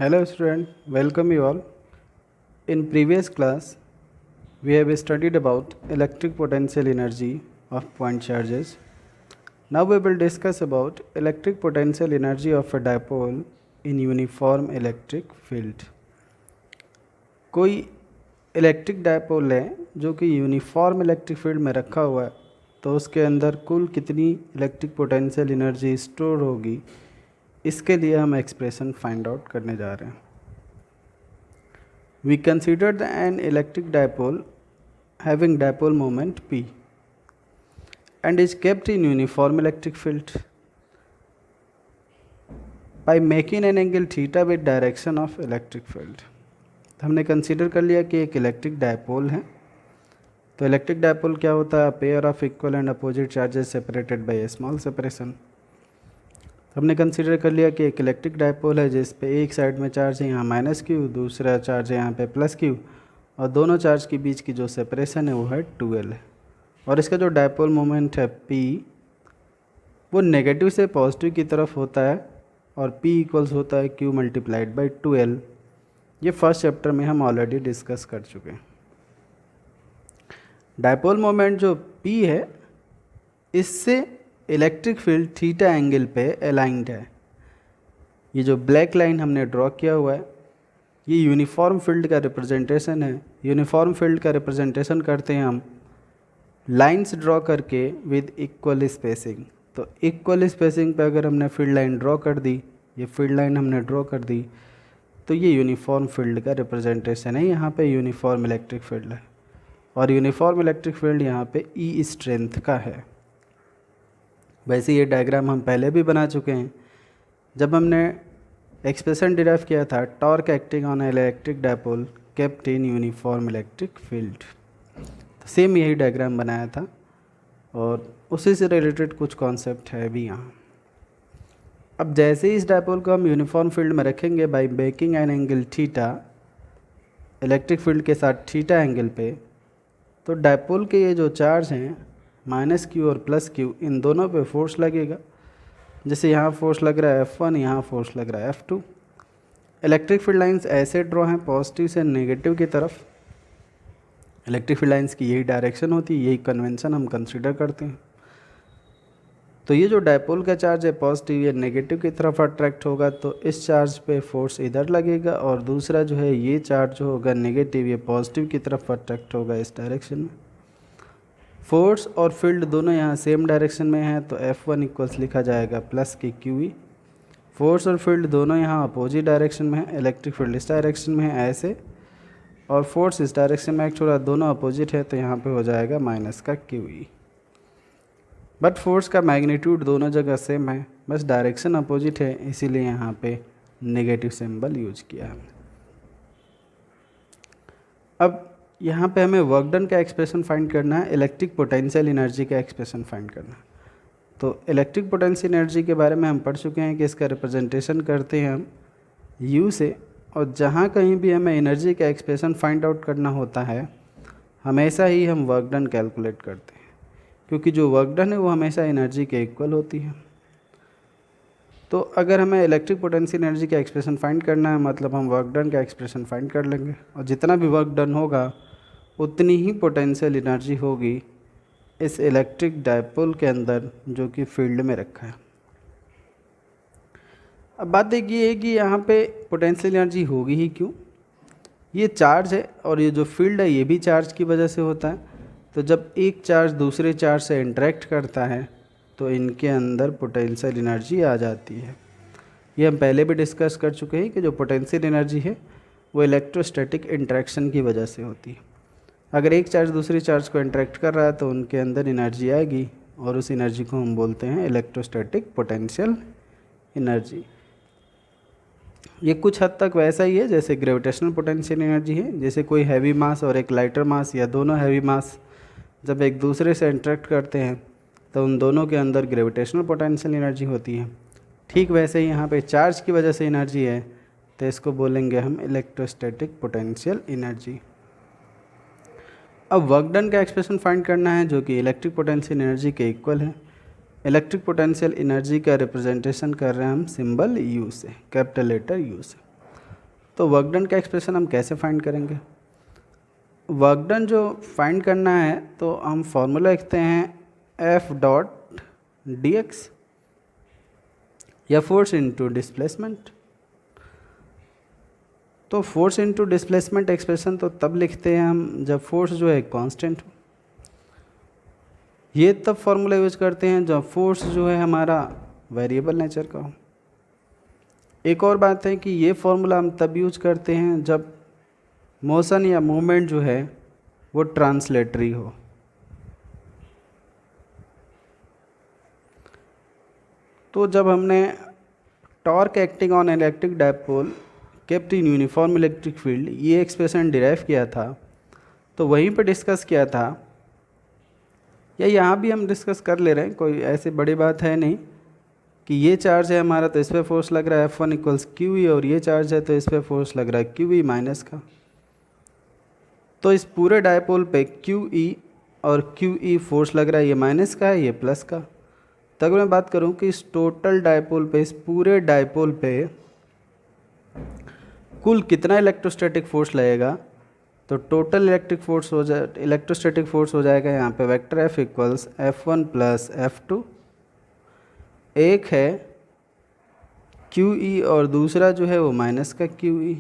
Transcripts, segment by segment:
Hello student, welcome you all. In previous class, we have studied about electric potential energy of point charges. Now we will discuss about electric potential energy of a dipole in uniform electric field. कोई electric dipole है जो कि uniform electric field में रखा हुआ है, तो उसके अंदर कुल कितनी इलेक्ट्रिक पोटेंशियल एनर्जी स्टोर होगी, इसके लिए हम एक्सप्रेशन फाइंड आउट करने जा रहे हैं. We considered an electric dipole having dipole moment P and is kept in uniform electric field by making an angle theta with direction of electric field. हमने consider कर लिया कि एक इलेक्ट्रिक डायपोल है. तो इलेक्ट्रिक डायपोल क्या होता है? Pair of equal and opposite charges separated by A small separation. हमने कंसीडर कर लिया कि एक इलेक्ट्रिक डायपोल है जिस पे एक साइड में चार्ज है यहाँ माइनस क्यू, दूसरा चार्ज है यहाँ पे प्लस क्यू, और दोनों चार्ज के बीच की जो सेपरेशन है वो है 2L है. और इसका जो डायपोल मोमेंट है P वो नेगेटिव से पॉजिटिव की तरफ होता है और P इक्वल्स होता है Q मल्टीप्लाइड बाई 2L. ये फर्स्ट चैप्टर में हम ऑलरेडी डिस्कस कर चुके हैं. डायपोल मोमेंट जो P है इससे इलेक्ट्रिक फील्ड थीटा एंगल पे अलाइंड है. ये जो ब्लैक लाइन हमने ड्रॉ किया हुआ है ये यूनिफॉर्म फील्ड का रिप्रेजेंटेशन है. यूनिफॉर्म फील्ड का रिप्रेजेंटेशन करते हैं हम लाइंस ड्रॉ करके विद इक्वल स्पेसिंग. तो इक्वल स्पेसिंग पे अगर हमने फील्ड लाइन ड्रॉ कर दी, ये फील्ड लाइन हमने ड्रॉ कर दी, तो ये यूनिफॉर्म फील्ड का रिप्रेजेंटेशन है. यहाँ पे यूनिफॉर्म इलेक्ट्रिक फील्ड है और यूनिफॉर्म इलेक्ट्रिक फील्ड यहाँ पे ई स्ट्रेंथ का है. वैसे ये डायग्राम हम पहले भी बना चुके हैं जब हमने एक्सप्रेशन डिराइव किया था torque acting on electric dipole kept in uniform electric field. तो सेम यही डायग्राम बनाया था और उसी से रिलेटेड कुछ कॉन्सेप्ट है भी यहाँ. अब जैसे ही इस डायपोल को हम यूनिफॉर्म फील्ड में रखेंगे by making an angle theta electric field के साथ थीटा एंगल पे, तो डायपोल के ये जो चार्ज हैं माइनस क्यू और प्लस क्यू, इन दोनों पे फोर्स लगेगा. जैसे यहाँ फोर्स लग रहा है F1, यहाँ फोर्स लग रहा है F2. इलेक्ट्रिक फील्ड लाइंस ऐसे ड्रॉ हैं पॉजिटिव से नेगेटिव की तरफ. इलेक्ट्रिक फील्ड लाइंस की यही डायरेक्शन होती है, यही कन्वेंशन हम कंसीडर करते हैं. तो ये जो डायपोल का चार्ज है पॉजिटिव या नेगेटिव की तरफ अट्रैक्ट होगा, तो इस चार्ज पे फोर्स इधर लगेगा, और दूसरा जो है ये चार्ज जो होगा नेगेटिव, ये पॉजिटिव की तरफ अट्रैक्ट होगा इस डायरेक्शन में. फोर्स और फील्ड दोनों यहाँ सेम डायरेक्शन में है, तो F1 इक्वल्स लिखा जाएगा प्लस के QE. फोर्स और फील्ड दोनों यहाँ अपोजिट डायरेक्शन में है. इलेक्ट्रिक फील्ड इस डायरेक्शन में है ऐसे, और फोर्स इस डायरेक्शन में एक्ट हो रहा है, दोनों अपोजिट है, तो यहाँ पे हो जाएगा माइनस का QE. बट फोर्स का मैग्नीट्यूड दोनों जगह सेम है, बस डायरेक्शन अपोजिट है, इसीलिए यहाँ पे नेगेटिव सिंबल यूज किया है. अब यहाँ पे हमें वर्क डन का एक्सप्रेशन फाइंड करना है, इलेक्ट्रिक पोटेंशियल एनर्जी का एक्सप्रेशन फाइंड करना है. तो इलेक्ट्रिक पोटेंशियल एनर्जी के बारे में हम पढ़ चुके हैं कि इसका रिप्रेजेंटेशन करते हैं हम U से, और जहाँ कहीं भी हमें एनर्जी का एक्सप्रेशन फाइंड आउट करना होता है हमेशा ही हम वर्क डन कैलकुलेट करते हैं, क्योंकि जो वर्क डन है वो हमेशा एनर्जी के इक्वल होती है. तो अगर हमें इलेक्ट्रिक पोटेंशियल एनर्जी का एक्सप्रेशन फाइंड करना है मतलब हम वर्क डन का एक्सप्रेशन फाइंड कर लेंगे, और जितना भी वर्क डन होगा उतनी ही पोटेंशियल एनर्जी होगी इस इलेक्ट्रिक डायपोल के अंदर जो कि फील्ड में रखा है. अब बात एक ये है कि यहाँ पे पोटेंशियल एनर्जी होगी ही क्यों? ये चार्ज है और ये जो फील्ड है ये भी चार्ज की वजह से होता है. तो जब एक चार्ज दूसरे चार्ज से इंटरेक्ट करता है तो इनके अंदर पोटेंशियल एनर्जी आ जाती है. ये हम पहले भी डिस्कस कर चुके हैं कि जो पोटेंशियल एनर्जी है वो इलेक्ट्रोस्टैटिक इंटरेक्शन की वजह से होती है. अगर एक चार्ज दूसरी चार्ज को इंटरेक्ट कर रहा है तो उनके अंदर एनर्जी आएगी, और उस एनर्जी को हम बोलते हैं इलेक्ट्रोस्टैटिक पोटेंशियल एनर्जी. ये कुछ हद तक वैसा ही है जैसे ग्रेविटेशनल पोटेंशियल एनर्जी है. जैसे कोई हैवी मास और एक लाइटर मास या दोनों हैवी मास जब एक दूसरे से इंटरेक्ट करते हैं तो उन दोनों के अंदर ग्रेविटेशनल पोटेंशियल एनर्जी होती है. ठीक वैसे ही यहाँ पे चार्ज की वजह से एनर्जी है, तो इसको बोलेंगे हम इलेक्ट्रोस्टैटिक पोटेंशियल एनर्जी. अब वर्क डन का एक्सप्रेशन फाइंड करना है जो कि इलेक्ट्रिक पोटेंशियल एनर्जी के इक्वल है. इलेक्ट्रिक पोटेंशियल एनर्जी का रिप्रेजेंटेशन कर रहे हैं हम सिंबल U से, कैपिटल लेटर U से. तो वर्क डन का एक्सप्रेशन हम कैसे फाइंड करेंगे? वर्क डन जो फाइंड करना है तो हम फॉर्मूला लिखते हैं एफ डॉट डी एक्स या फोर्स इनटू डिस्प्लेसमेंट। तो फोर्स इनटू डिस्प्लेसमेंट एक्सप्रेशन तो तब लिखते हैं हम जब फोर्स जो है कांस्टेंट हो। ये तब फॉर्मूला यूज करते हैं जब फोर्स जो है हमारा वेरिएबल नेचर का हो। एक और बात है कि ये फॉर्मूला हम तब यूज करते हैं जब मोशन या मूवमेंट जो है वो ट्रांसलेटरी हो। तो जब हमने torque acting on electric dipole kept in uniform electric field ये एक्सप्रेशन डिराइव किया था, तो वहीं पर डिस्कस किया था, या यहाँ भी हम डिस्कस कर ले रहे हैं, कोई ऐसी बड़ी बात है नहीं कि ये चार्ज है हमारा तो इस पर फोर्स लग रहा है F1 इक्वल्स क्यू ई, और ये चार्ज है तो इस पर फोर्स लग रहा है क्यू ई माइनस का। तो इस पूरे डायपोल पे क्यू ई और क्यू ई फोर्स लग रहा है, ये माइनस का है ये प्लस का। तो अगर मैं बात करूं कि इस टोटल डायपोल पे, इस पूरे डायपोल पे कुल कितना इलेक्ट्रोस्टैटिक फोर्स लगेगा, तो टोटल इलेक्ट्रोस्टैटिक फोर्स हो जाएगा यहाँ पे vector F equals F1 plus F2। एक है क्यू ई और दूसरा जो है वो माइनस का क्यू ई,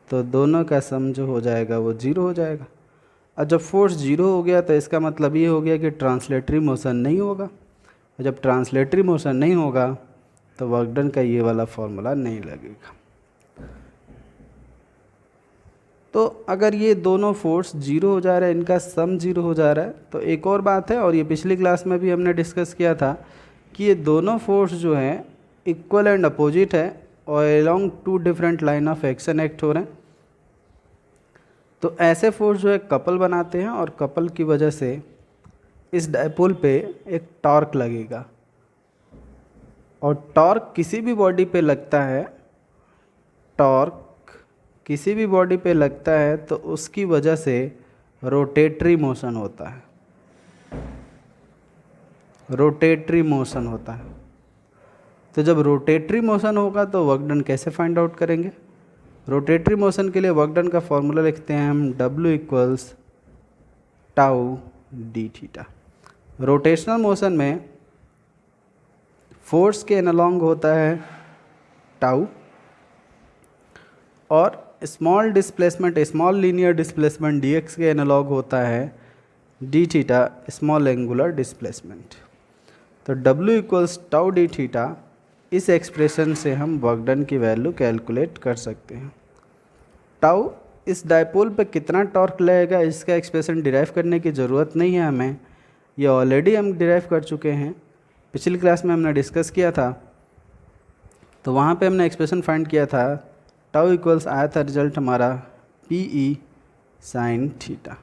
तो दोनों का सम जो हो जाएगा वो जीरो हो जाएगा। और जब फोर्स जीरो हो गया तो इसका मतलब ये हो गया कि ट्रांसलेटरी मोशन नहीं होगा, और जब ट्रांसलेटरी मोशन नहीं होगा तो वर्क डन का ये वाला फॉर्मूला नहीं लगेगा। तो अगर ये दोनों फोर्स जीरो हो जा रहा है, इनका सम जीरो हो जा रहा है, तो एक और बात है, और ये पिछली क्लास में भी हमने डिस्कस किया था कि ये दोनों फोर्स जो हैं इक्वल एंड अपोजिट है और along to different line of action act हो रहे हैं। तो ऐसे फोर्स जो है कपल बनाते हैं, और कपल की वजह से इस डायपोल पे एक टॉर्क लगेगा, और टॉर्क किसी भी बॉडी पे लगता है, टॉर्क किसी भी बॉडी पे लगता है तो उसकी वजह से रोटेटरी मोशन होता है, रोटेटरी मोशन होता है। तो जब रोटेटरी मोशन होगा तो वर्क डन कैसे फाइंड आउट करेंगे? रोटेटरी मोशन के लिए वर्क डन का फॉर्मूला लिखते हैं हम W equals tau d theta. Rotational motion में फोर्स के एनालॉन्ग होता है टाउ, और small displacement, small linear displacement dx के एनालॉग होता है D theta small angular displacement. तो W equals tau d theta, इस एक्सप्रेशन से हम वर्क डन की वैल्यू कैलकुलेट कर सकते हैं। टाउ इस डायपोल पे कितना टॉर्क लगेगा इसका एक्सप्रेशन डिराइव करने की ज़रूरत नहीं है हमें, ये ऑलरेडी हम डिराइव कर चुके हैं, पिछली क्लास में हमने डिस्कस किया था। तो वहाँ पे हमने एक्सप्रेशन फाइंड किया था, टाउ इक्वल्स आया था रिजल्ट हमारा P E sine theta.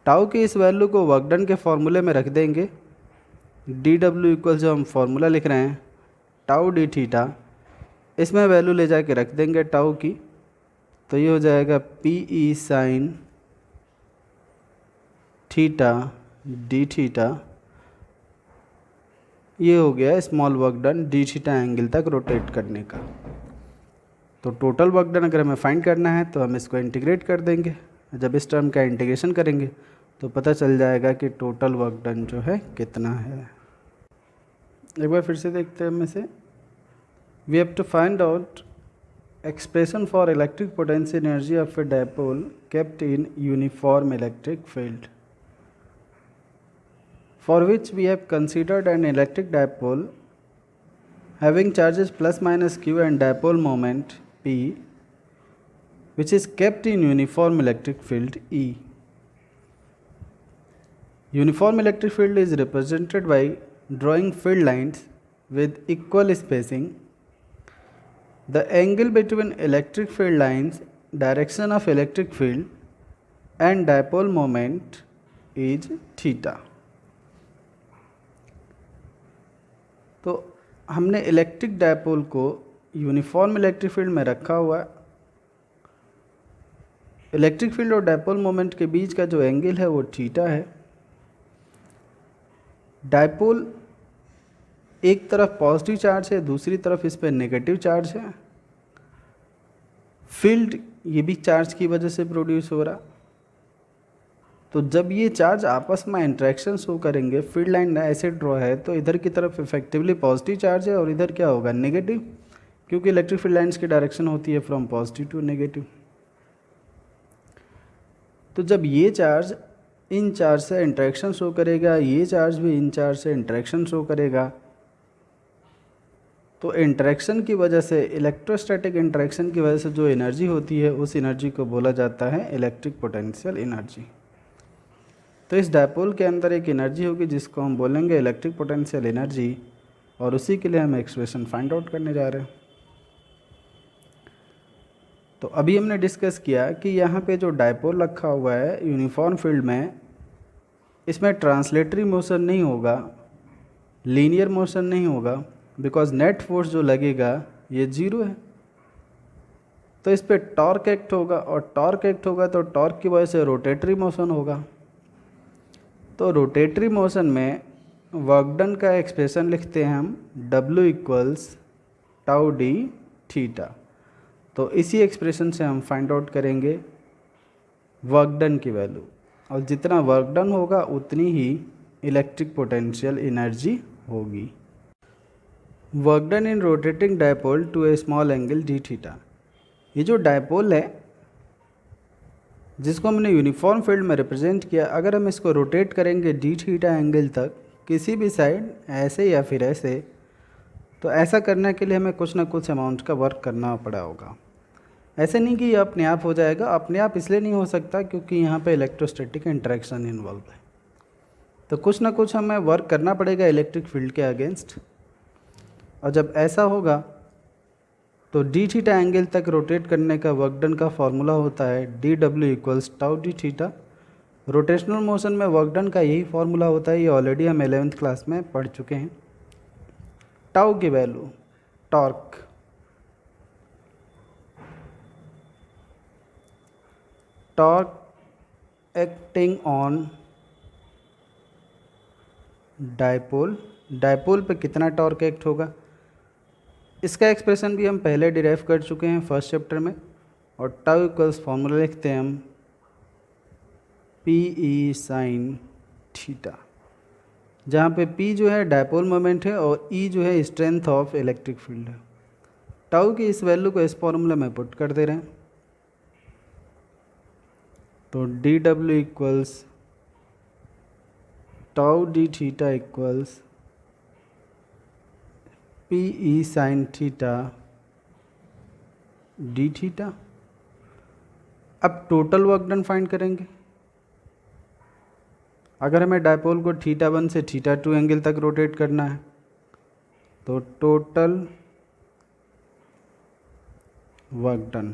Tau की इस वैल्यू को वर्क डन के फॉर्मूले में रख देंगे, डी डब्ल्यू इक्वल्स जो हम फॉर्मूला लिख रहे हैं टाउ डी थीटा, इसमें वैल्यू ले जाके रख देंगे टाउ की, तो ये हो जाएगा P E sine theta D theta. ये हो गया small work done D theta angle तक रोटेट करने का। तो टोटल वर्क डन अगर हमें फाइंड करना है तो हम इसको इंटीग्रेट कर देंगे। जब इस टर्म का इंटीग्रेशन करेंगे तो पता चल जाएगा कि टोटल वर्क डन जो है कितना है। एक बार फिर से देखते हैं हम इसे। We have to find out expression for electric potential energy of a dipole kept in uniform electric field, for which we have considered an electric dipole having charges plus minus q and dipole moment p, which is kept in uniform electric field E. Uniform electric field is represented by drawing field lines with equal spacing. The angle between electric field lines, direction of electric field and dipole moment is theta. तो हमने electric dipole को uniform electric field में रखा हुआ है। Electric field और dipole moment के बीच का जो एंगल है वो थीटा है। डायपोल एक तरफ पॉजिटिव चार्ज है, दूसरी तरफ इस पर नेगेटिव चार्ज है, फील्ड ये भी चार्ज की वजह से प्रोड्यूस हो रहा। तो जब ये चार्ज आपस में इंट्रैक्शन शो करेंगे, फील्ड लाइन ऐसे ड्रॉ है तो इधर की तरफ इफेक्टिवली पॉजिटिव चार्ज है और इधर क्या होगा, नेगेटिव, क्योंकि इलेक्ट्रिक फील्ड लाइन्स की डायरेक्शन होती है फ्रॉम पॉजिटिव टू नेगेटिव। तो जब ये चार्ज इन चार्ज से इंट्रैक्शन शो करेगा, ये चार्ज भी इन चार्ज से इंट्रैक्शन शो करेगा, तो इंट्रैक्शन की वजह से, इलेक्ट्रोस्टैटिक इंट्रैक्शन की वजह से जो एनर्जी होती है उस एनर्जी को बोला जाता है इलेक्ट्रिक पोटेंशियल एनर्जी। तो इस डायपोल के अंदर एक एनर्जी होगी जिसको हम बोलेंगे इलेक्ट्रिक पोटेंशियल एनर्जी, और उसी के लिए हम एक्सप्रेशन फाइंड आउट करने जा रहे हैं। तो अभी हमने डिस्कस किया कि यहाँ पे जो डायपोल रखा हुआ है यूनिफॉर्म फील्ड में, इसमें ट्रांसलेटरी मोशन नहीं होगा, लीनियर मोशन नहीं होगा, बिकॉज नेट फोर्स जो लगेगा ये जीरो है। तो इस पर टॉर्क एक्ट होगा, और टॉर्क एक्ट होगा तो टॉर्क की वजह से रोटेटरी मोशन होगा। तो रोटेटरी मोशन में वर्क डन का एक्सप्रेशन लिखते हैं हम W equals tau d theta. तो इसी एक्सप्रेशन से हम फाइंड आउट करेंगे वर्क डन की वैल्यू, और जितना वर्क डन होगा उतनी ही इलेक्ट्रिक पोटेंशियल एनर्जी होगी। Work done in rotating dipole to a small angle d theta. ये जो डायपोल है जिसको हमने यूनिफॉर्म फील्ड में रिप्रेजेंट किया, अगर हम इसको रोटेट करेंगे डी थीटा एंगल तक किसी भी साइड, ऐसे या फिर ऐसे, तो ऐसा करने के लिए हमें कुछ ना कुछ अमाउंट का वर्क करना पड़ा होगा। ऐसे नहीं कि ये अपने आप हो जाएगा, अपने आप इसलिए नहीं हो सकता क्योंकि यहाँ पे इलेक्ट्रोस्टैटिक इंटरेक्शन इन्वॉल्व है। तो कुछ ना कुछ हमें वर्क करना पड़ेगा इलेक्ट्रिक फील्ड के अगेंस्ट, और जब ऐसा होगा तो डी थीटा एंगल तक रोटेट करने का वर्क डन का फॉर्मूला होता है DW equals tau d theta. Rotational motion में वर्क डन का यही फॉर्मूला होता है, ये ऑलरेडी हम 11th क्लास में पढ़ चुके हैं। टाउ की value torque, torque acting on dipole, dipole पे कितना टॉर्क एक्ट होगा, इसका एक्सप्रेशन भी हम पहले डिराइव कर चुके हैं फर्स्ट चैप्टर में। और टाउ इक्वल्स फॉर्मूला लिखते हैं हम PE साइन थीटा, जहाँ पे P जो है डायपोल मोमेंट है और E जो है स्ट्रेंथ ऑफ इलेक्ट्रिक फील्ड है। टाउ की इस वैल्यू को इस फॉर्मूला में पुट कर दे रहे हैं, तो DW equals tau d theta equals PE sine theta D theta. अब टोटल वर्क डन फाइंड करेंगे। अगर हमें डायपोल को θ1 से θ2 एंगल तक रोटेट करना है तो टोटल वर्क डन,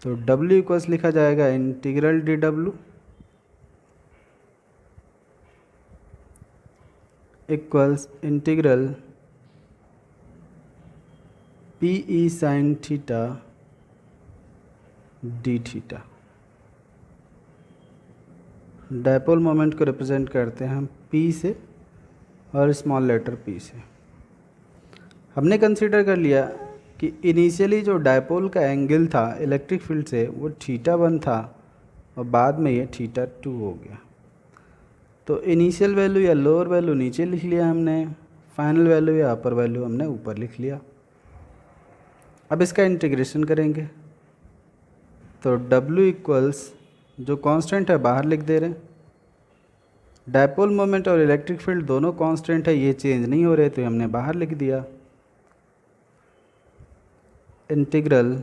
तो W इक्वल्स लिखा जाएगा integral DW equals integral PE sine theta D theta. Dipole moment को रिप्रेजेंट करते हैं हम P से और स्मॉल लेटर p से। हमने कंसीडर कर लिया कि इनिशियली जो डायपोल का एंगल था इलेक्ट्रिक फील्ड से वो θ1 था और बाद में ये θ2 हो गया। तो इनिशियल वैल्यू या लोअर वैल्यू नीचे लिख लिया हमने, फाइनल वैल्यू या अपर वैल्यू हमने ऊपर लिख लिया। अब इसका इंटीग्रेशन करेंगे तो W इक्वल्स जो कांस्टेंट है बाहर लिख दे रहे हैं, डायपोल मोमेंट और इलेक्ट्रिक फील्ड दोनों कांस्टेंट है, ये चेंज नहीं हो रहे तो हमने बाहर लिख दिया integral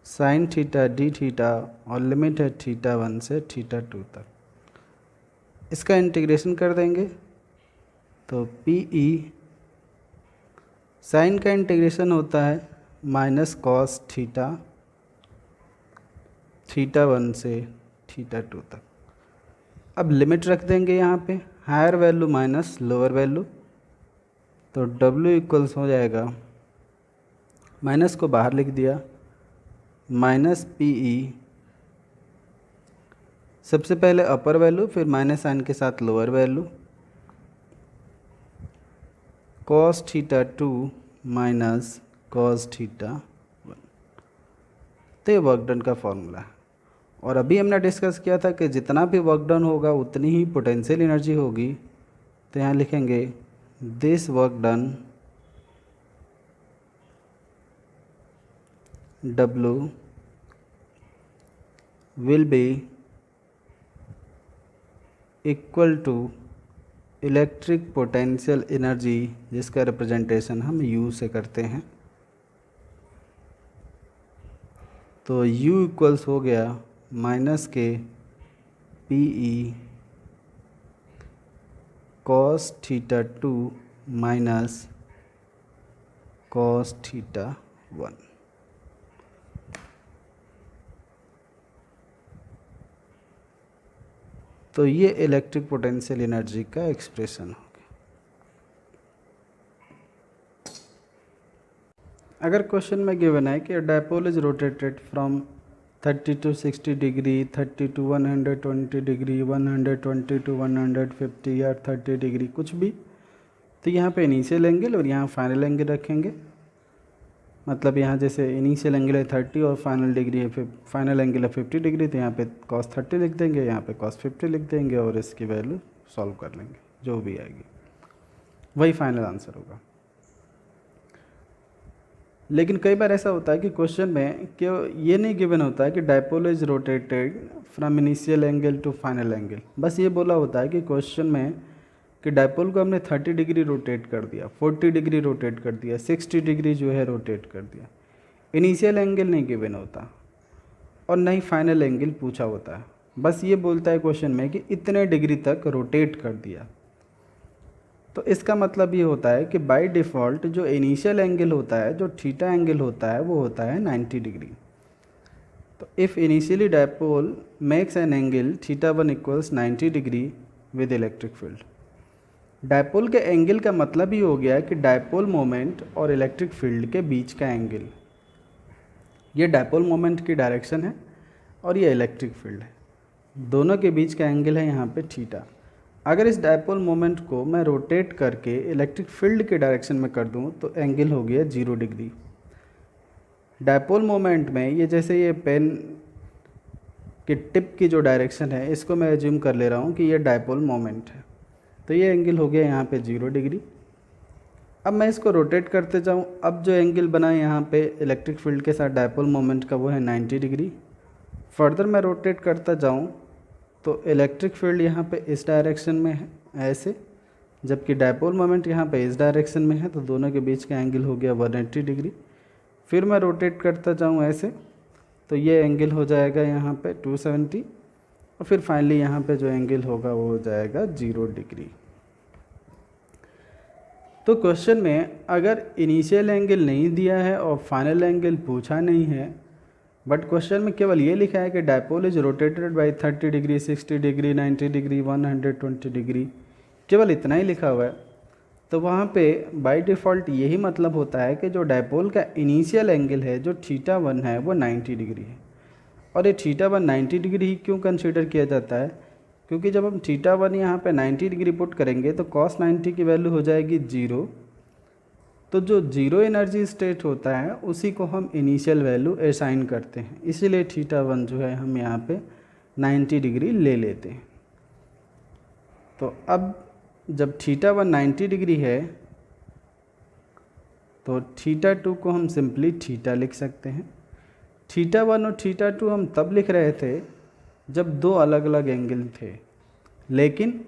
sine theta D theta और लिमिट है θ1 से θ2 तक। इसका इंटीग्रेशन कर देंगे तो PE साइन का इंटीग्रेशन होता है माइनस कॉस थीटा θ1 से θ2 तक। अब लिमिट रख देंगे यहाँ पे, higher value minus lower value, तो W इक्वल्स हो जाएगा, माइनस को बाहर लिख दिया, माइनस PE सबसे पहले अपर वैल्यू फिर माइनस साइन के साथ lower value, cos θ2 minus cos theta 1। तो ये वर्क डन का फॉर्मूला है। और अभी हमने डिस्कस किया था कि जितना भी वर्क डन होगा उतनी ही पोटेंशियल एनर्जी होगी। तो यहाँ लिखेंगे this work done W will be equal to electric potential energy, जिसका रिप्रेजेंटेशन हम U से करते हैं। तो U इक्वल्स हो गया माइनस के PE cos theta 2 minus cos theta 1। तो ये इलेक्ट्रिक पोटेंशियल एनर्जी का एक्सप्रेशन हो गया। अगर क्वेश्चन में गिवन है कि dipole is rotated from 30 to 60 degree, 30 to 120 degree, 120 to 150 या 30 डिग्री कुछ भी, तो यहाँ पे इनिशियल एंगल और यहाँ फाइनल एंगल रखेंगे। मतलब यहाँ जैसे इनिशियल एंगल है 30 और फाइनल डिग्री है फाइनल एंगल है 50 डिग्री, तो यहाँ पे cos 30 लिख देंगे, यहाँ पे cos 50 लिख देंगे और इसकी वैल्यू सॉल्व कर लेंगे, जो भी आएगी वही फाइनल आंसर होगा। लेकिन कई बार ऐसा होता है कि क्वेश्चन में कि ये नहीं गिवन होता है कि dipole is rotated from initial angle to final angle. बस ये बोला होता है कि क्वेश्चन में कि डायपोल को हमने 30 डिग्री रोटेट कर दिया, 40 डिग्री रोटेट कर दिया, 60 डिग्री जो है रोटेट कर दिया। इनिशियल एंगल नहीं गिवन होता और नहीं फाइनल एंगल पूछा होता है। बस ये बोलता है क्वेश्चन में कि इतने डिग्री तक रोटेट कर दिया। तो इसका मतलब ये होता है कि बाय डिफ़ॉल्ट जो इनिशियल एंगल होता है, जो थीटा एंगल होता है, वो होता है 90 डिग्री। तो if initially dipole makes an angle theta 1 equals 90 degree with electric field. Dipole के एंगल का मतलब ही हो गया कि डायपोल मोमेंट और इलेक्ट्रिक फील्ड के बीच का एंगल। ये डायपोल मोमेंट की डायरेक्शन है और ये इलेक्ट्रिक फील्ड है, दोनों के बीच का एंगल है यहाँ पे थीटा। अगर इस डायपोल मोमेंट को मैं रोटेट करके इलेक्ट्रिक फील्ड के डायरेक्शन में कर दूँ तो एंगल हो गया 0 डिग्री। डायपोल मोमेंट में ये जैसे ये पेन के टिप की जो डायरेक्शन है, इसको मैं एज्यूम कर ले रहा हूँ कि ये डायपोल मोमेंट है, तो ये एंगल हो गया यहाँ पे 0 डिग्री। अब मैं इसको रोटेट करते जाऊँ, अब जो एंगल बना है यहाँ पे इलेक्ट्रिक फील्ड के साथ डायपोल मोमेंट का, वो है 90 डिग्री। फर्दर मैं रोटेट करता जाऊँ तो इलेक्ट्रिक फील्ड यहाँ पे इस डायरेक्शन में है ऐसे, जबकि डायपोल मोमेंट यहाँ पे इस डायरेक्शन में है, तो दोनों के बीच का एंगल हो गया 180 डिग्री। फिर मैं रोटेट करता जाऊँ ऐसे, तो ये एंगल हो जाएगा यहाँ पे 270 और फिर फाइनली यहाँ पे जो एंगल होगा वो हो जाएगा 0 डिग्री। तो क्वेश्चन में अगर इनिशियल एंगल नहीं दिया है और फाइनल एंगल पूछा नहीं है, बट क्वेश्चन में केवल ये लिखा है कि dipole is rotated bye 30 degree, 60 degree, 90 degree, 120 degree, केवल इतना ही लिखा हुआ है, तो वहाँ पे बाय डिफ़ॉल्ट यही मतलब होता है कि जो डायपोल का इनिशियल एंगल है, जो थीटा 1 है, वो 90 डिग्री है। और ये थीटा 1 90 डिग्री ही क्यों कंसीडर किया जाता है? क्योंकि जब हम थीटा 1 यहाँ पे 90 डिग्री पुट करेंगे तो cos 90 की वैल्यू हो जाएगी 0। तो जो 0 एनर्जी स्टेट होता है उसी को हम इनिशियल वैल्यू असाइन करते हैं, इसीलिए थीटा 1 जो है हम यहाँ पे 90 डिग्री ले लेते हैं। तो अब जब थीटा 1 90 डिग्री है तो थीटा 2 को हम सिंपली थीटा लिख सकते हैं। थीटा 1 और थीटा 2 हम तब लिख रहे थे जब दो अलग अलग एंगल थे, लेकिन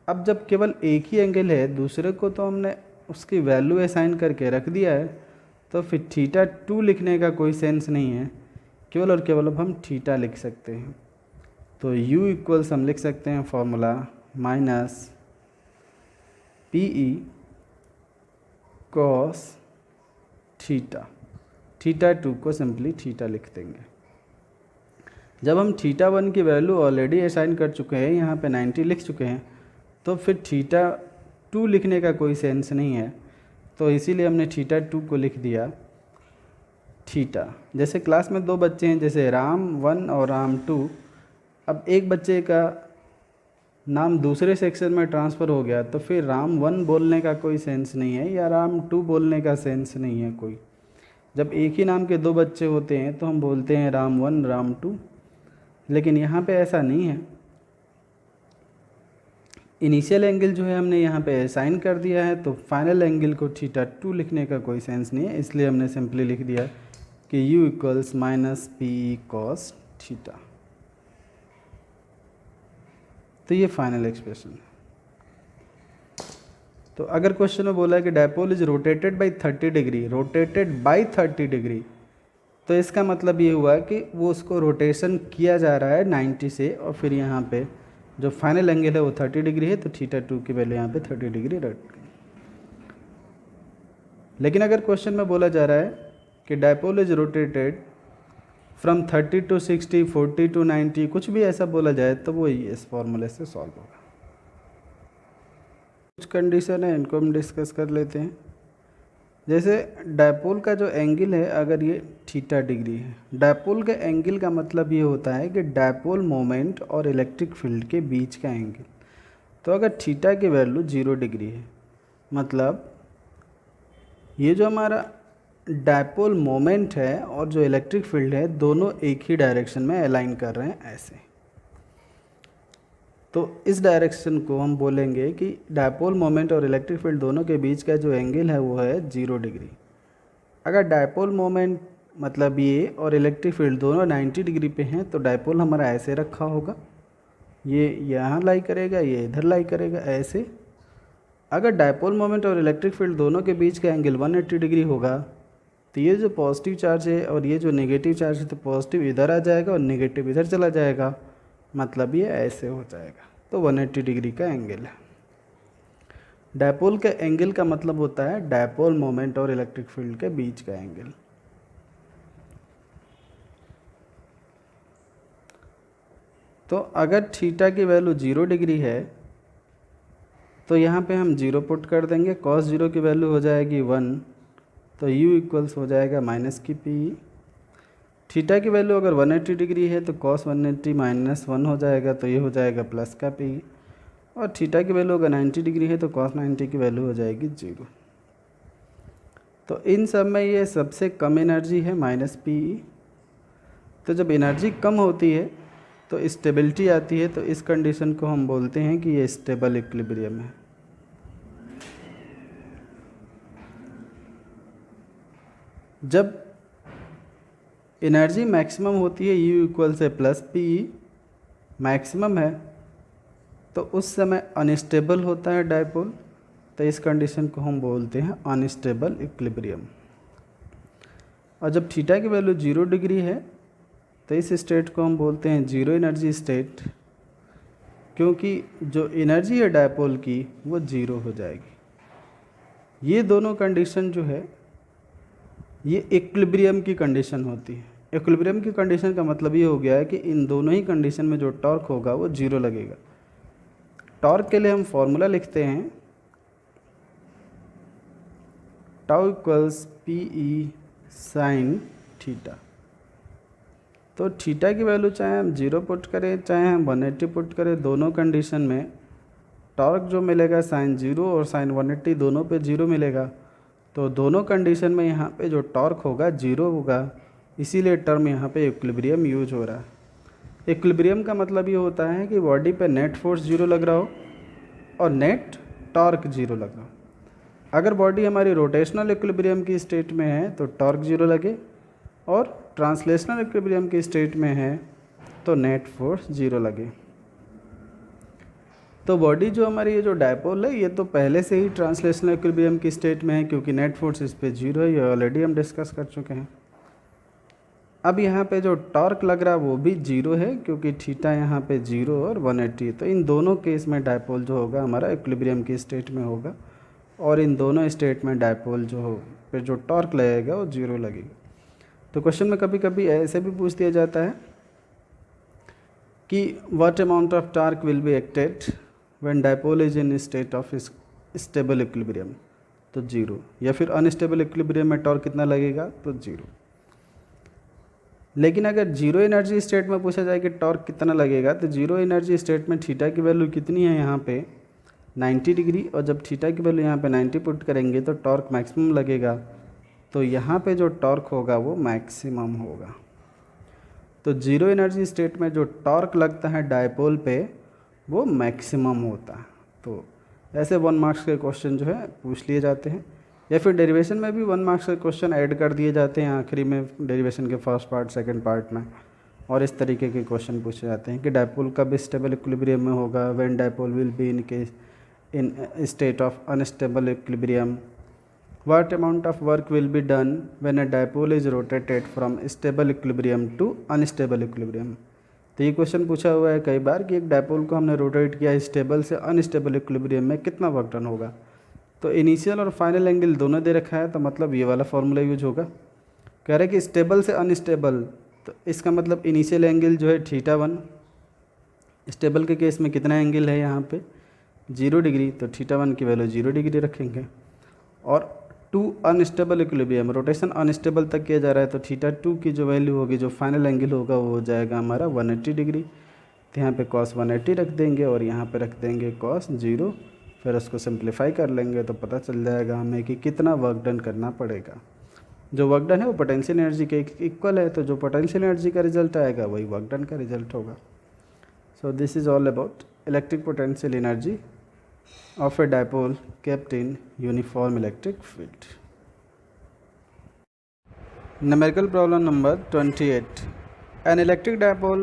अब जब केवल एक ही एंगल है, दूसरे को तो हमने उसकी वैल्यू असाइन करके रख दिया है, तो फिर थीटा 2 लिखने का कोई सेंस नहीं है, केवल और केवल अब हम थीटा लिख सकते हैं। तो u इक्वल्स हम लिख सकते हैं formula minus PE cos theta, theta 2 को सिंपली थीटा लिख देंगे। जब हम थीटा 1 की वैल्यू ऑलरेडी असाइन कर चुके हैं, यहाँ पे 90 लिख चुके हैं, तो फिर थीटा 2 लिखने का कोई सेंस नहीं है, तो इसीलिए हमने थीटा 2 को लिख दिया थीटा। जैसे क्लास में दो बच्चे हैं, जैसे राम 1 और राम 2, अब एक बच्चे का नाम दूसरे सेक्शन में ट्रांसफ़र हो गया, तो फिर राम 1 बोलने का कोई सेंस नहीं है या राम 2 बोलने का सेंस नहीं है कोई, जब एक ही नाम के दो बच्चे होते हैं तो हम बोलते हैं राम 1 राम 2, लेकिन यहाँ पे ऐसा नहीं है। इनिशियल एंगल जो है हमने यहाँ पे असाइन कर दिया है, तो फाइनल एंगल को θ2 लिखने का कोई सेंस नहीं है, इसलिए हमने सिंपली लिख दिया कि u equals minus P cos theta. तो ये फाइनल एक्सप्रेशन है। तो अगर क्वेश्चन में बोला है कि dipole is rotated by 30 degree, rotated by 30 degree, तो इसका मतलब ये हुआ कि वो उसको रोटेशन किया जा रहा है 90 से, और फिर यहाँ पे जो फाइनल एंगल है वो 30 डिग्री है, तो θ2 की वैल्यू यहाँ पे 30 डिग्री रख। लेकिन अगर क्वेश्चन में बोला जा रहा है कि dipole is rotated from 30 to 60, 40 to 90, कुछ भी ऐसा बोला जाए, तो वो इस फॉर्मूले से सॉल्व होगा। कुछ कंडीशन है, इनको हम डिस्कस कर लेते हैं। जैसे डायपोल का जो एंगल है, अगर ये θ डिग्री है, डायपोल के एंगल का मतलब ये होता है कि डायपोल मोमेंट और इलेक्ट्रिक फील्ड के बीच का एंगल। तो अगर θ की वैल्यू 0 डिग्री है, मतलब ये जो हमारा डायपोल मोमेंट है और जो इलेक्ट्रिक फील्ड है, दोनों एक ही डायरेक्शन में अलाइन कर रहे हैं ऐसे। तो इस डायरेक्शन को हम बोलेंगे कि डायपोल मोमेंट और इलेक्ट्रिक फील्ड दोनों के बीच का जो एंगल है वो है 0 डिग्री। अगर डायपोल मोमेंट मतलब ये और इलेक्ट्रिक फील्ड दोनों 90 डिग्री पे हैं, तो डायपोल हमारा ऐसे रखा होगा, ये यहाँ लाई करेगा, ये इधर लाई करेगा ऐसे। अगर डायपोल मोमेंट और इलेक्ट्रिक फील्ड दोनों के बीच का एंगल 180 डिग्री होगा, तो ये जो पॉजिटिव चार्ज है और ये जो नेगेटिव चार्ज है, तो पॉजिटिव इधर आ जाएगा और नेगेटिव इधर चला जाएगा, मतलब ये ऐसे हो जाएगा। तो 180 डिग्री का एंगल है। डायपोल के एंगल का मतलब होता है डायपोल मोमेंट और इलेक्ट्रिक फील्ड के बीच का एंगल। तो अगर थीटा की वैल्यू 0 डिग्री है, तो यहाँ पे हम 0 पुट कर देंगे, cos 0 की वैल्यू हो जाएगी 1, तो u इक्वल्स हो जाएगा माइनस की पी। थीटा की वैल्यू अगर 180 डिग्री है तो cos 180 माइनस 1 हो जाएगा, तो ये हो जाएगा प्लस का पी। और थीटा की वैल्यू अगर 90 डिग्री है तो cos 90 की वैल्यू हो जाएगी 0। तो इन सब में ये सबसे कम एनर्जी है माइनस पी। तो जब एनर्जी कम होती है तो स्टेबिलिटी आती है, तो इस कंडीशन को हम बोलते हैं कि ये स्टेबल इक्विलिब्रियम है। जब एनर्जी मैक्सिमम होती है, u इक्वल से प्लस पी मैक्सिमम है, तो उस समय अनस्टेबल होता है डायपोल, तो इस कंडीशन को हम बोलते हैं अनस्टेबल इक्विलिब्रियम। और जब थीटा की वैल्यू 0 डिग्री है, तो इस स्टेट को हम बोलते हैं जीरो एनर्जी स्टेट, क्योंकि जो एनर्जी है डायपोल की वो 0 हो जाएगी। ये दोनों कंडीशन जो है ये इक्विलिब्रियम की कंडीशन होती है। इक्विलिब्रियम की कंडीशन का मतलब ये हो गया है कि इन दोनों ही कंडीशन में जो टॉर्क होगा वो 0 लगेगा। टॉर्क के लिए हम फॉर्मूला लिखते हैं tau equals P E sine theta. तो थीटा की वैल्यू चाहे हम 0 पुट करें चाहे हम 180 पुट करें, दोनों कंडीशन में टॉर्क जो मिलेगा साइन 0 और साइन 180 दोनों पे 0 मिलेगा। तो दोनों कंडीशन में यहाँ पे जो टॉर्क होगा 0 होगा, इसीलिए टर्म यहाँ पे इक्विलिब्रियम यूज हो रहा है। इक्विलिब्रियम का मतलब ये होता है कि बॉडी पे नेट फोर्स 0 लग रहा हो और नेट टॉर्क 0 लग रहा हो। अगर बॉडी हमारी रोटेशनल इक्विलिब्रियम की स्टेट में है तो टॉर्क 0 लगे, और ट्रांसलेशनल इक्विलिब्रियम की स्टेट में है तो नेट फोर्स 0 लगे। तो बॉडी जो हमारी ये जो डायपोल है, ये तो पहले से ही ट्रांसलेशनल इक्विलिब्रियम की स्टेट में है, क्योंकि नेट फोर्स इस पे 0 है, ये ऑलरेडी हम डिस्कस कर चुके हैं। अब यहाँ पे जो टॉर्क लग रहा है वो भी 0 है, क्योंकि थीटा यहाँ पे 0 और 180। तो इन दोनों केस में डायपोल जो होगा हमारा इक्विलिब्रियम की स्टेट में होगा, और इन दोनों स्टेट में डायपोल जो हो पे जो टॉर्क लगेगा वो 0 लगेगा। तो क्वेश्चन में कभी कभी ऐसे भी पूछ दिया जाता है कि what amount of torque will be acted when dipole is in state of stable equilibrium, तो 0। या फिर अनस्टेबल इक्विलिब्रियम में टॉर्क कितना लगेगा, तो 0। लेकिन अगर 0 एनर्जी स्टेट में पूछा जाए कि टॉर्क कितना लगेगा, तो 0 एनर्जी स्टेट में थीटा की वैल्यू कितनी है यहाँ पे 90 डिग्री, और जब थीटा की वैल्यू यहाँ पे 90 पुट करेंगे तो टॉर्क मैक्सिमम लगेगा तो यहाँ पे जो टॉर्क होगा वो मैक्सिमम होगा। तो जीरो एनर्जी स्टेट में जो टॉर्क लगता है डायपोल पे वो मैक्सिमम होता है। तो ऐसे 1 मार्क्स के क्वेश्चन जो है पूछ लिए जाते हैं, या फिर डेरिवेशन में भी 1 मार्क्स के क्वेश्चन ऐड कर दिए जाते हैं आखिरी में डेरिवेशन के फर्स्ट पार्ट सेकंड पार्ट में, और इस तरीके के क्वेश्चन पूछे जाते हैं कि डायपोल कब स्टेबल इक्विलिब्रियम में होगा, when dipole will be in state of unstable equilibrium, what amount of work will be done when a dipole is rotated from stable equilibrium to unstable equilibrium। तो ये question पूछा हुआ है कई बार कि एक डायपोल को हमने रोटेट किया स्टेबल से अनस्टेबल इक्विलिब्रियम में, कितना वर्क डन होगा। तो इनिशियल और फाइनल एंगल दोनों दे रखा है, तो मतलब ये वाला फॉर्मूला यूज होगा। कह रहे हैं कि स्टेबल से अनस्टेबल, तो इसका मतलब इनिशियल एंगल जो है θ1, स्टेबल के केस में कितना एंगल है यहाँ पे 0 डिग्री, तो θ1 की वैल्यू 0 डिग्री रखेंगे। और to unstable equilibrium, rotation unstable तक किया जा रहा है, तो θ2 की जो वैल्यू होगी, जो फाइनल एंगल होगा वो हो जाएगा हमारा 180 डिग्री। तो यहाँ पे cos 180 रख देंगे और यहाँ पे रख देंगे cos 0, फिर उसको सिंप्लीफाई कर लेंगे तो पता चल जाएगा हमें कि कितना वर्क डन करना पड़ेगा। जो वर्क डन है वो पोटेंशियल एनर्जी के इक्वल है, तो जो पोटेंशियल एनर्जी का रिजल्ट आएगा वही वर्क डन का रिजल्ट होगा। So this is all about electric potential energy of a dipole kept in uniform electric field. Numerical problem number 28. An electric dipole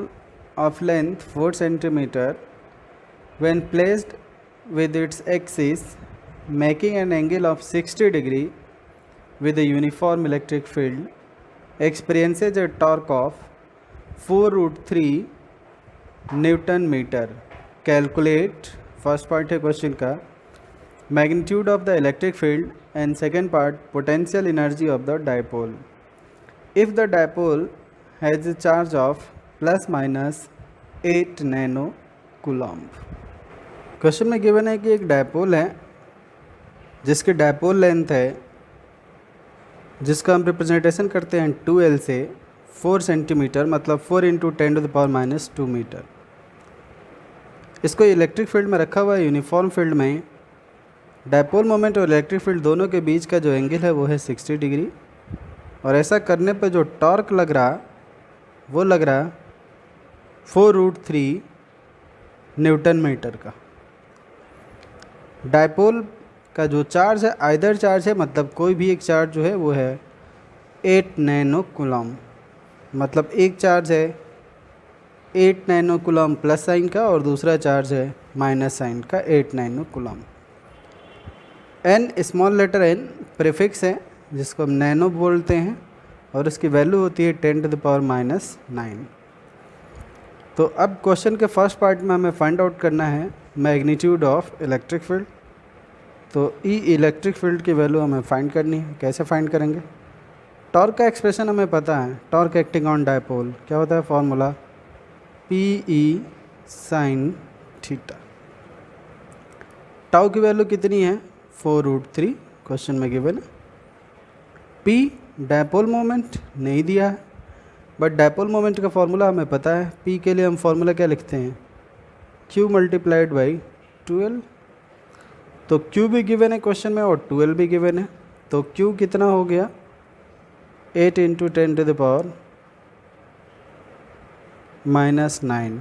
of length 4 cm when placed with its axis making an angle of 60 degree with a uniform electric field experiences a torque of 4√3 Newton meter. Calculate, first part है question का, magnitude of the electric field, and second part potential energy of the dipole if the dipole has a charge of ±8 nano coulomb. Question में given है कि एक dipole है जिसकी dipole length है, जिसका हम रिप्रेजेंटेशन करते हैं 2L से 4 सेंटीमीटर, मतलब 4 × 10⁻² मीटर। इसको इलेक्ट्रिक फील्ड में रखा हुआ है, यूनिफॉर्म फील्ड में। डायपोल मोमेंट और इलेक्ट्रिक फील्ड दोनों के बीच का जो एंगल है वो है 60 डिग्री, और ऐसा करने पर जो टॉर्क लग रहा वो लग रहा 4√3 न्यूटन मीटर का। डायपोल का जो चार्ज है आइदर चार्ज है, मतलब कोई भी एक चार्ज जो है वो है 8 नैनो कूलम्ब, मतलब एक चार्ज है 8 नैनो कूलम्ब प्लस साइन का और दूसरा चार्ज है माइनस साइन का 8 nano coulomb. N small letter n prefix है जिसको हम नैनो बोलते हैं, और उसकी वैल्यू होती है 10⁻⁹। तो अब क्वेश्चन के फर्स्ट पार्ट में हमें फाइंड आउट करना है मैग्नीट्यूड ऑफ इलेक्ट्रिक फील्ड। तो ई इलेक्ट्रिक फील्ड की वैल्यू हमें फाइंड करनी है। कैसे फाइंड करेंगे? टॉर्क का एक्सप्रेशन हमें पता है, टॉर्क एक्टिंग ऑन डायपोल क्या होता है, formula PE sin theta. Tau की वैल्यू कितनी है 4√3 क्वेश्चन में गिवन है। P डायपोल मोमेंट नहीं दिया है, बट डायपोल मोमेंट का फॉर्मूला हमें पता है। P के लिए हम फॉर्मूला क्या लिखते हैं, Q × 12। तो Q भी गिवन है क्वेश्चन में और 12 भी गिवन है, तो Q कितना हो गया 8 × 10⁻⁹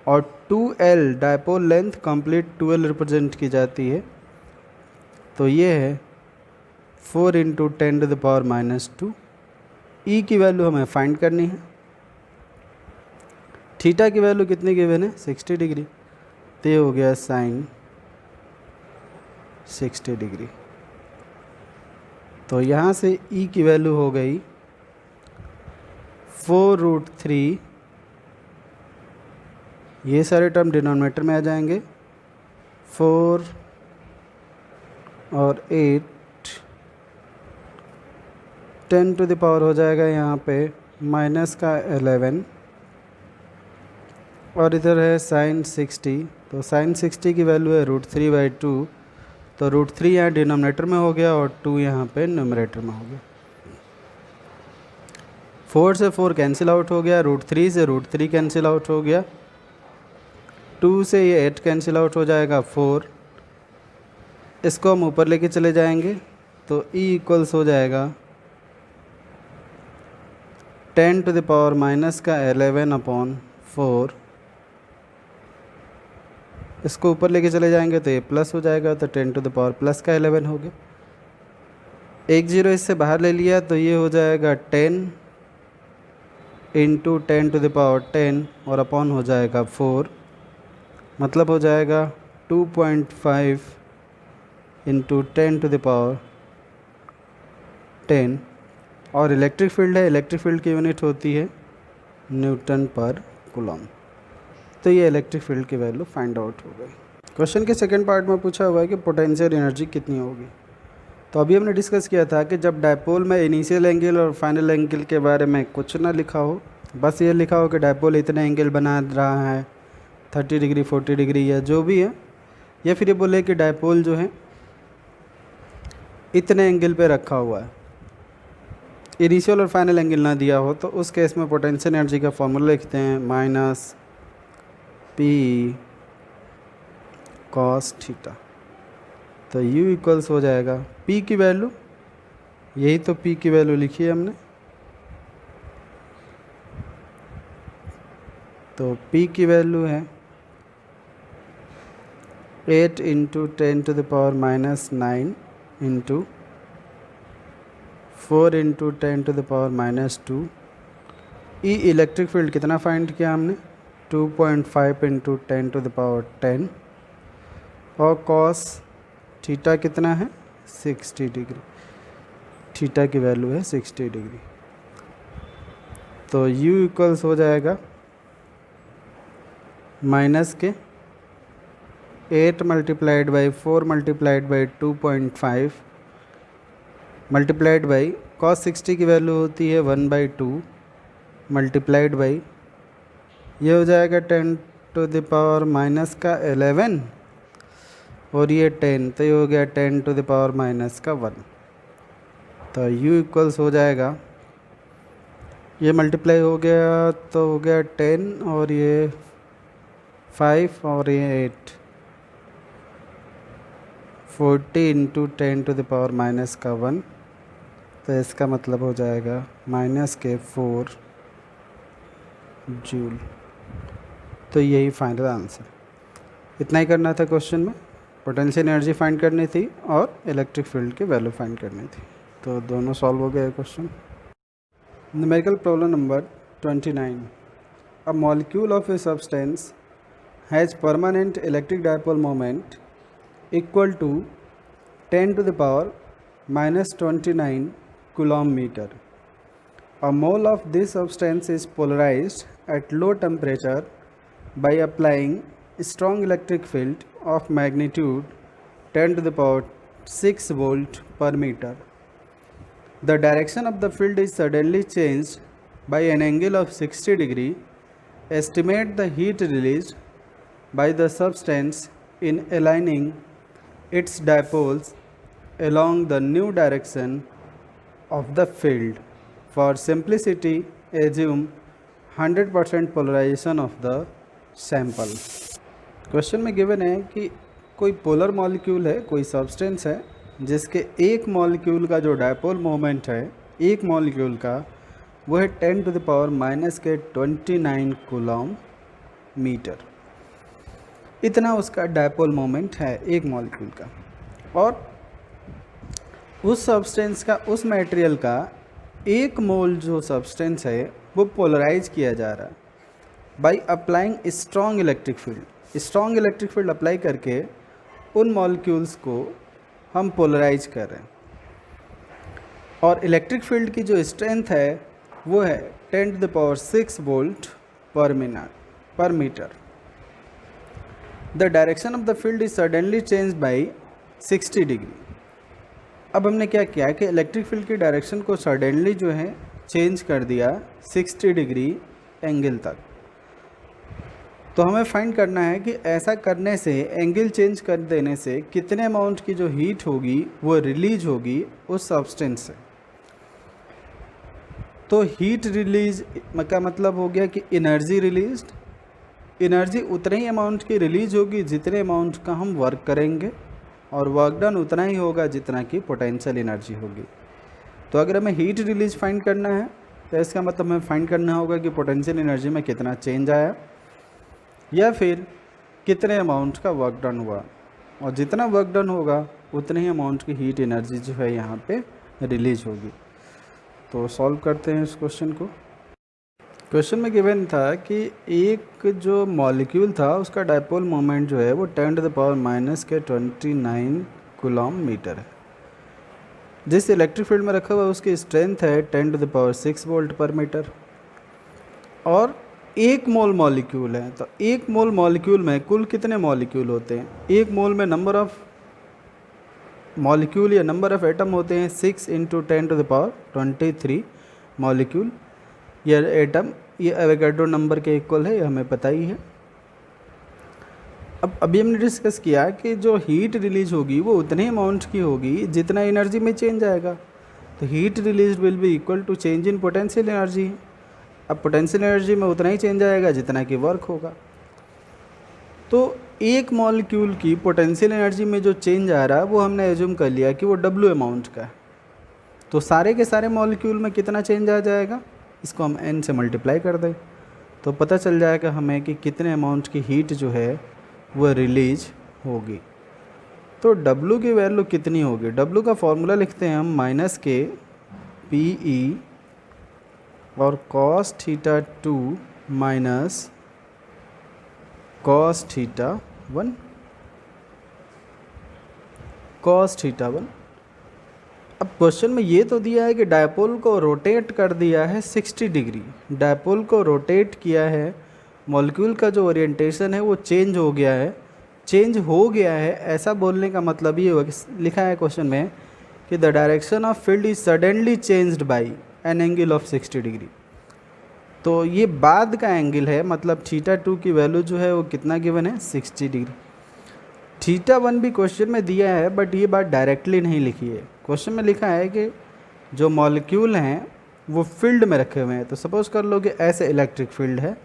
और 2L dipole length complete 2L represent की जाती है, तो ये है 4 × 10⁻²। E की वैल्यू हमें फाइंड करनी है। थीटा की वैल्यू कितनी गिवन है 60 डिग्री, तो ये हो गया साइन 60 डिग्री। तो यहाँ से E की वैल्यू हो गई 4√3, ये सारे टर्म डिनोमिनेटर में आ जाएंगे, 4 और 8 10 टू द पावर हो जाएगा यहाँ पे माइनस का 11, और इधर है साइन 60। तो साइन 60 की वैल्यू है √3/2, तो √3 यहाँ डिनोमिनेटर में हो गया और 2 यहाँ पे न्यूमरेटर में हो गया। 4 से 4 कैंसिल आउट हो गया, √3 से √3 कैंसिल आउट हो गया, 2 से ये 8 कैंसिल आउट हो जाएगा 4। इसको हम ऊपर लेके चले जाएंगे तो E इक्वल्स हो जाएगा 10 टू द पावर माइनस का 11/4। इसको ऊपर लेके चले जाएंगे तो ये प्लस हो जाएगा, तो 10 टू द पावर प्लस का 11 हो गया। एक जीरो इससे बाहर ले लिया तो ये हो जाएगा 10 इंटू 10 टू द पावर 10 और अपॉन हो जाएगा 4, मतलब हो जाएगा 2.5 इंटू 10 टू द पावर 10। और इलेक्ट्रिक फील्ड है, इलेक्ट्रिक फील्ड की यूनिट होती है न्यूटन पर कूलम। तो ये इलेक्ट्रिक फील्ड की वैल्यू फाइंड आउट हो गई। क्वेश्चन के सेकंड पार्ट में पूछा हुआ है कि पोटेंशियल एनर्जी कितनी होगी। तो अभी हमने डिस्कस किया था कि जब डायपोल में इनिशियल एंगल और फाइनल एंगल के बारे में कुछ ना लिखा हो, बस ये लिखा हो कि डायपोल इतने एंगल बना रहा है 30 डिग्री 40 डिग्री या जो भी है, या फिर ये बोले कि डायपोल जो है इतने एंगल पे रखा हुआ है, इनिशियल और फाइनल एंगल ना दिया हो, तो उस केस में पोटेंशियल एनर्जी का फॉर्मूला लिखते हैं माइनस पी कॉस थीटा। तो U इक्वल्स हो जाएगा P की वैल्यू, यही तो P की वैल्यू लिखी है हमने, तो P की वैल्यू है 8 into 10 to the power minus 9 into 4 into 10 to the power minus 2। E electric field कितना फाइंड किया हमने 2.5 इंटू 10 टू द पावर 10, और कॉस थीटा कितना है 60 डिग्री, थीटा की वैल्यू है 60 डिग्री। तो U इक्वल्स हो जाएगा माइनस के 8 multiplied by 4 multiplied by 2.5 multiplied by cos 60 की वैल्यू होती है 1/2 मल्टीप्लाइड बाई ये हो जाएगा 10 टू द पावर माइनस का 11 और ये 10, तो ये हो गया 10 टू द पावर माइनस का 1। तो U इक्वल्स हो जाएगा, ये मल्टीप्लाई हो गया तो हो गया 10 और ये 5 और ये 8, 40 into 10 to the power minus का 1। तो इसका मतलब हो जाएगा माइनस के 4 जूल। तो यही फाइनल आंसर। इतना ही करना था क्वेश्चन में, पोटेंशियल एनर्जी फाइंड करनी थी और इलेक्ट्रिक फील्ड की वैल्यू फाइंड करनी थी। तो दोनों सॉल्व हो गए question. Numerical problem number 29। A molecule of a substance has permanent electric dipole moment equal to 10 to the power minus 29 coulomb metre. A mole of this substance is polarized at low temperature by applying strong electric field of magnitude 10 to the power 6 volt per meter. The direction of the field is suddenly changed by an angle of 60 degree. Estimate the heat released by the substance in aligning its dipoles along the new direction of the field. For simplicity, assume 100% polarization of the sample. Question में given है कि कोई polar molecule है, कोई substance है जिसके एक molecule का जो डायपोल मोमेंट है एक मॉलिक्यूल का वो है 10 टू द पावर माइनस के 29 कूलॉम मीटर। इतना उसका डायपोल मोमेंट है एक मॉलिक्यूल का, और उस सब्सटेंस का, उस मटेरियल का एक मोल जो सब्सटेंस है वो पोलराइज किया जा रहा है by applying strong electric field. Strong electric field apply करके उन मॉलिक्यूल्स को हम पोलराइज कर रहे हैं, और इलेक्ट्रिक फील्ड की जो स्ट्रेंथ है वो है 10 to the power 6 volt per metre. The direction of the field is suddenly change by 60 degree. अब हमने क्या किया कि इलेक्ट्रिक फील्ड की डायरेक्शन को सडनली जो है चेंज कर दिया 60 डिग्री एंगल तक। तो हमें फाइंड करना है कि ऐसा करने से, एंगल चेंज कर देने से कितने अमाउंट की जो हीट होगी वो रिलीज होगी उस सब्सटेंस से। तो हीट रिलीज का मतलब हो गया कि एनर्जी रिलीज्ड, एनर्जी उतने ही अमाउंट की रिलीज होगी जितने अमाउंट का हम वर्क करेंगे, और वर्क डन उतना ही होगा जितना कि पोटेंशियल एनर्जी होगी। तो अगर हमें हीट रिलीज फाइंड करना है तो इसका मतलब हमें फाइंड करना होगा कि पोटेंशियल एनर्जी में कितना चेंज आया या फिर कितने अमाउंट का वर्क डन हुआ, और जितना वर्क डन होगा उतने ही अमाउंट की हीट एनर्जी जो है यहाँ पे रिलीज होगी। तो सॉल्व करते हैं इस क्वेश्चन को। क्वेश्चन में गिवन था कि एक जो मॉलिक्यूल था उसका डायपोल मोमेंट जो है वो 10⁻⁻29 कूलॉम मीटर है। जिस इलेक्ट्रिक फील्ड में रखा हुआ है उसकी स्ट्रेंथ है 10⁻6 वोल्ट पर मीटर, और एक मोल मॉलिक्यूल है। तो एक मोल मॉलिक्यूल में कुल कितने मॉलिक्यूल होते हैं? एक मोल में नंबर ऑफ मॉलिक्यूल या नंबर ऑफ एटम होते हैं 6 × 10⁻23 मॉलिक्यूल। यह एटम ये एवोगाड्रो नंबर के इक्वल है, ये हमें पता ही है। अब अभी हमने डिस्कस किया कि जो हीट रिलीज होगी वो उतने अमाउंट की होगी जितना एनर्जी में चेंज आएगा। तो heat release will be equal to change in potential energy. अब पोटेंशियल एनर्जी में उतना ही चेंज आएगा जितना कि वर्क होगा। तो एक मॉलिक्यूल की पोटेंशियल एनर्जी में जो चेंज आ रहा है वो हमने एज्यूम कर लिया कि वो W अमाउंट का है। तो सारे के सारे मॉलिक्यूल में कितना चेंज आ जाएगा, इसको हम n से मल्टीप्लाई कर दें तो पता चल जाएगा हमें कि कितने अमाउंट की हीट जो है वो रिलीज होगी। तो W की वैल्यू कितनी होगी? W का फॉर्मूला लिखते हैं हम -k PE और cos θ2 माइनस cos θ1 cos θ1। अब क्वेश्चन में ये तो दिया है कि डायपोल को रोटेट कर दिया है 60 डिग्री। डायपोल को रोटेट किया है, मॉलिक्यूल का जो ओरिएंटेशन है वो चेंज हो गया है। चेंज हो गया है ऐसा बोलने का मतलब ये हुआ कि लिखा है क्वेश्चन में कि the direction of field is suddenly changed by an angle of 60 degree. तो ये बाद का एंगल है, मतलब θ2 की वैल्यू जो है वो कितना गिवन है? 60 डिग्री। θ1 भी क्वेश्चन में दिया है बट ये बात डायरेक्टली नहीं लिखी है। क्वेश्चन में लिखा है कि जो मॉलिक्यूल हैं वो फील्ड में रखे हुए हैं। तो सपोज कर लो कि ऐसे इलेक्ट्रिक फील्ड है,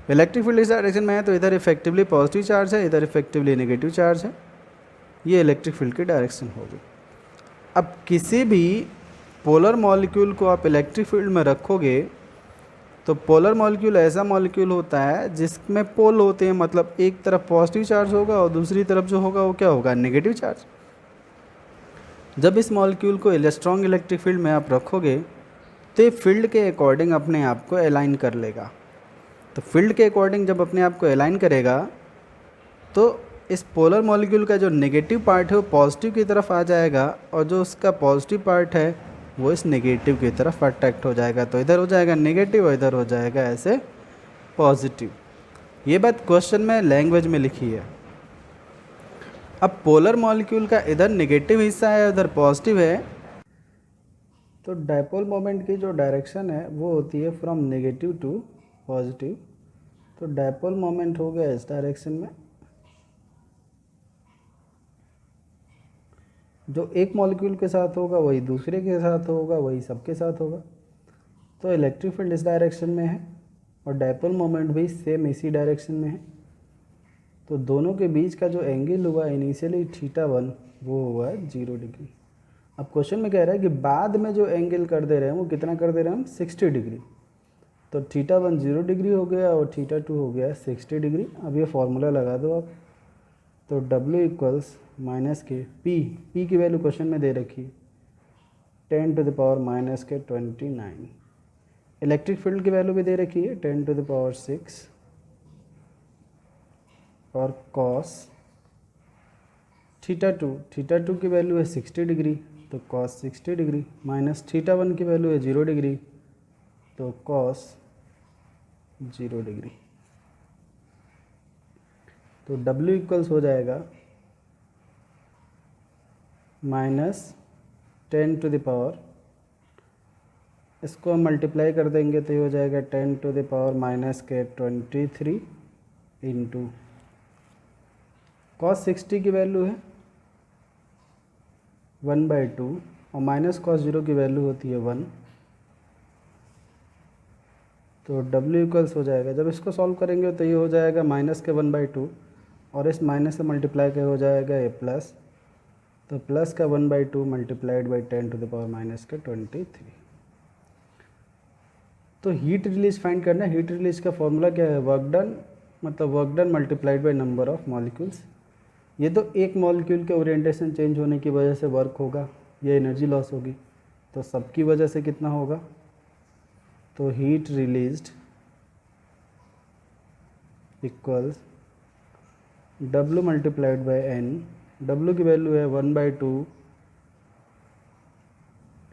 इलेक्ट्रिक फील्ड इस डायरेक्शन में है तो इधर इफेक्टिवली पॉजिटिव चार्ज है, इधर इफेक्टिवली नेगेटिव चार्ज है। ये इलेक्ट्रिक फील्ड की डायरेक्शन होगी। अब किसी भी पोलर मॉलिक्यूल को आप इलेक्ट्रिक फील्ड में रखोगे तो पोलर मॉलिक्यूल ऐसा मॉलिक्यूल होता है जिसमें पोल होते हैं, मतलब एक तरफ पॉजिटिव चार्ज होगा और दूसरी तरफ जो होगा वो क्या होगा? Negative charge. जब इस मॉलिक्यूल को स्ट्रॉन्ग इलेक्ट्रिक फील्ड में आप रखोगे तो ये फील्ड के अकॉर्डिंग अपने आप को अलाइन कर लेगा। तो फील्ड के अकॉर्डिंग जब अपने आप को अलाइन करेगा तो इस पोलर मॉलिक्यूल का जो नेगेटिव पार्ट है वो पॉजिटिव की तरफ आ जाएगा और जो उसका पॉजिटिव पार्ट है वो इस नेगेटिव की तरफ अट्रैक्ट हो जाएगा। तो इधर हो जाएगा नेगेटिव और इधर हो जाएगा ऐसे पॉजिटिव। ये बात क्वेश्चन में लैंग्वेज में लिखी है। अब पोलर मॉलिक्यूल का इधर नेगेटिव हिस्सा है उधर पॉजिटिव है, तो डायपोल मोमेंट की जो डायरेक्शन है वो होती है फ्रॉम नेगेटिव टू पॉजिटिव। तो डायपोल मोमेंट हो गया इस डायरेक्शन में। जो एक मॉलिक्यूल के साथ होगा वही दूसरे के साथ होगा, वही सबके साथ होगा। तो इलेक्ट्रिक फील्ड इस डायरेक्शन में है और डायपोल मोमेंट भी सेम इसी डायरेक्शन में है। तो दोनों के बीच का जो एंगल हुआ इनिशियली θ1 वो हुआ 0 डिग्री। अब क्वेश्चन में कह रहा है कि बाद में जो एंगल कर दे रहे हैं वो कितना कर दे रहे हैं हम? 60 डिग्री। तो θ1 0 डिग्री हो गया और θ2 हो गया 60 डिग्री। अब ये फॉर्मूला लगा दो आप। तो W इक्वल्स -k P की वैल्यू क्वेश्चन में दे रखी है 10⁻⁻29। इलेक्ट्रिक फील्ड की वैल्यू भी दे रखी है 10⁻6 और cos θ2 की वैल्यू है 60 डिग्री तो cos 60 डिग्री माइनस θ1 की वैल्यू है 0 डिग्री तो cos 0 डिग्री। तो W इक्वल्स हो जाएगा -10⁻, इसको हम मल्टीप्लाई कर देंगे तो ये हो जाएगा 10⁻⁻23 इंटू cos 60 की वैल्यू है 1/2 और माइनस cos 0 की वैल्यू होती है 1। तो W इक्वल्स हो जाएगा, जब इसको सॉल्व करेंगे तो ये हो जाएगा माइनस के 1/2 और इस माइनस से मल्टीप्लाई के हो जाएगा ये प्लस तो प्लस का 1/2 मल्टीप्लाइड बाई 10⁻⁻23। तो हीट रिलीज फाइंड करना है। हीट रिलीज का फॉर्मूला क्या है? वर्क डन, मतलब work done multiplied by number of molecules. ये तो एक मॉलिक्यूल के ओरिएंटेशन चेंज होने की वजह से वर्क होगा, ये एनर्जी लॉस होगी, तो सबकी वजह से कितना होगा? तो heat released equals W multiplied by N। W की वैल्यू है 1/2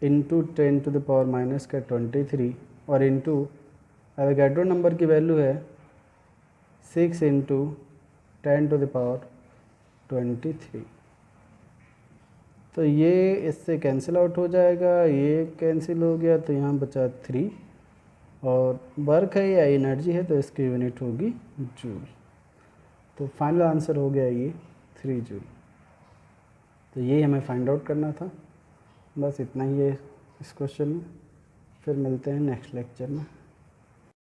इंटू 10⁻⁻23 और इंटू एवोगैड्रो नंबर की वैल्यू है 6 इंटू 10⁻23। तो ये इससे कैंसिल आउट हो जाएगा, ये कैंसिल हो गया, तो यहाँ बचा 3। और वर्क है या एनर्जी है तो इसकी यूनिट होगी जूल। तो फाइनल आंसर हो गया ये 3 जूल। तो यही हमें फाइंड आउट करना था। बस इतना ही है इस क्वेश्चन में। फिर मिलते हैं नेक्स्ट लेक्चर में।